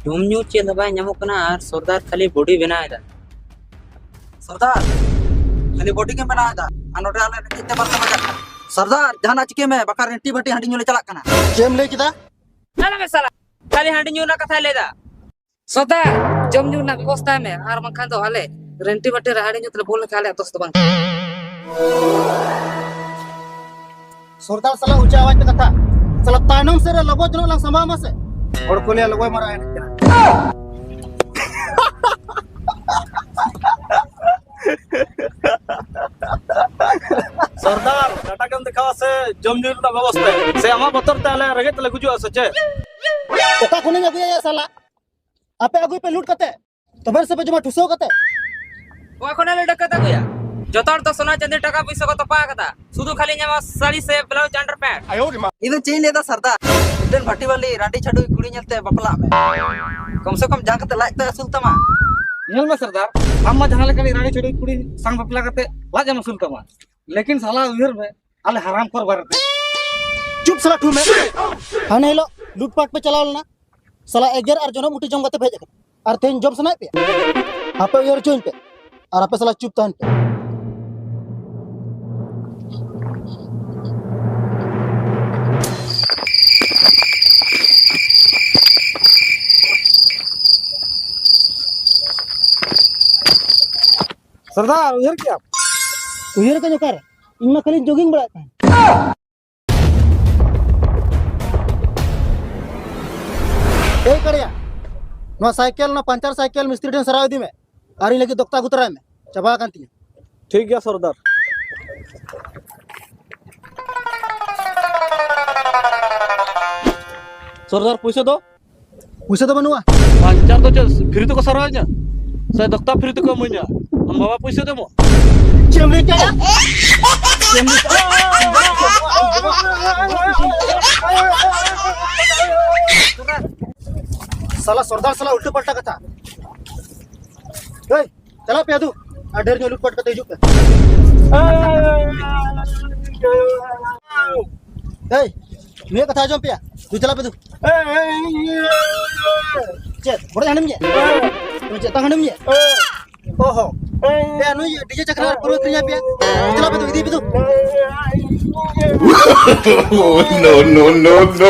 जम ᱧᱩ ᱪᱮᱫ ᱦᱚᱸ ᱵᱟᱭ ᱧᱟᱢᱚᱜ ᱠᱟᱱᱟ ᱟᱨ ᱥᱚᱨᱫᱟᱨ ᱠᱷᱟᱹᱞᱤ ᱵᱚᱰᱤ ᱵᱮᱱᱟᱣᱮᱫᱟ। सरदार खाली बॉडी के बना दा अनोटे आले कितने बार बजा सरदार जहाना चिके में बका रेंटी बटी हंडी ᱧᱩ चला कना चेम ले किदा अरे बे साला खाली हांडी ᱧᱩ ᱨᱮᱱᱟᱜ ᱠᱟᱛᱷᱟᱭ ᱞᱟᱹᱭᱫᱟ। ᱥᱚᱨᱫᱟर ᱡᱚᱢ ᱧᱩ ᱨᱮᱱᱟᱜ ᱵᱮᱵᱚᱥᱛᱷᱟᱭ ᱢᱮ ᱟᱨ ᱵᱟᱝᱠᱷᱟᱱ ᱫᱚ ᱟᱞᱮ ᱨᱮᱱᱴᱤ ᱵᱟᱴᱤ ᱨᱮ ᱦᱟᱺᱰᱤ ᱧᱩ ᱛᱮᱞᱮ ᱵᱚᱞ ᱞᱮᱠᱷᱟᱱ ᱟᱞᱮᱭᱟᱜ ᱫᱚᱥ ᱫᱚ ᱵᱟᱝ। सरदार साला ऊंचा आवाज पे कथा साला तायनम से रे लगो जनो लंग समा मसे और कोलिया लगो मारा है सरदार डाटा कम दिखावा से जम ᱧᱩ ᱨᱮᱱᱟᱜ ব্যবস্থা से आमा बतर ताले रगे तले गुजुआ सचे ओका कोने में गुया साला आपे अगुई पे लूट कते तबर से पे जमा ठुसो कते ᱚᱠᱟ ᱠᱷᱚᱱᱟᱜ ᱞᱮ ᱰᱟᱠᱟᱛ ᱟᱹᱜᱩᱭᱟ ᱡᱚᱛᱚ ᱦᱚᱲ ᱫᱚ ᱥᱚᱱᱟ ᱪᱟᱸᱫᱤ ᱴᱟᱠᱟ ᱯᱚᱭᱥᱟ ᱠᱚ ᱛᱚᱯᱟ ᱟᱠᱟᱫᱟ ᱥᱩᱫᱷᱩ खाली ᱧᱟᱢᱟ साड़ी से ब्लाउज अंडर पैंट। इधर चेन लेदा सरदार इधर भट्टी वाली रांडी छाडू कुड़ी ñलते बपला में कम से कम जांग ते लाइट असूल तमा नेल में सरदार हम मा जहां लेकनी रानी छड़ी कुड़ी संग बपला करते लाज मसूल तमा लेकिन साला उधर में आले हराम कर बारते चुप साला ठू में हाने लो लूटपाट पे चलावल ना साला एगर और जनो मुठी जम कते भेज और तेन जॉब सनाय पे आपे उयर चोइन पे और आपे साला चुप तहन पे सरदार उधर क्या उयर का जोकर इनमा खाली जॉगिंग बड़ा था ए करिया नो साइकिल नो पंचर साइकिल मिस्त्री ठन सराव दी में आरी लगी दोक्ता गुतरा में चबा कांती ठीक गया सरदार सरदार पैसे दो उसे तो बनवा पंचार तो चल फ्री तो को सरवा냐 saya dokter free to kamunya हम बाबा पैसे देमो चमड़ी क्या साला सरदार साला उल्टे पलटा कथा ए चला पे दू आ ढेर जो लूटपाट करते हिजुक ए मैं कथा जो पे तू चला पे दू चे बड़ा हणम ये तू चे हणम ये ओहो ए नु ये डीजे चक्र पूरा क्रिया पे चला पे दू इदी पे दू Oh, no, no, no, no.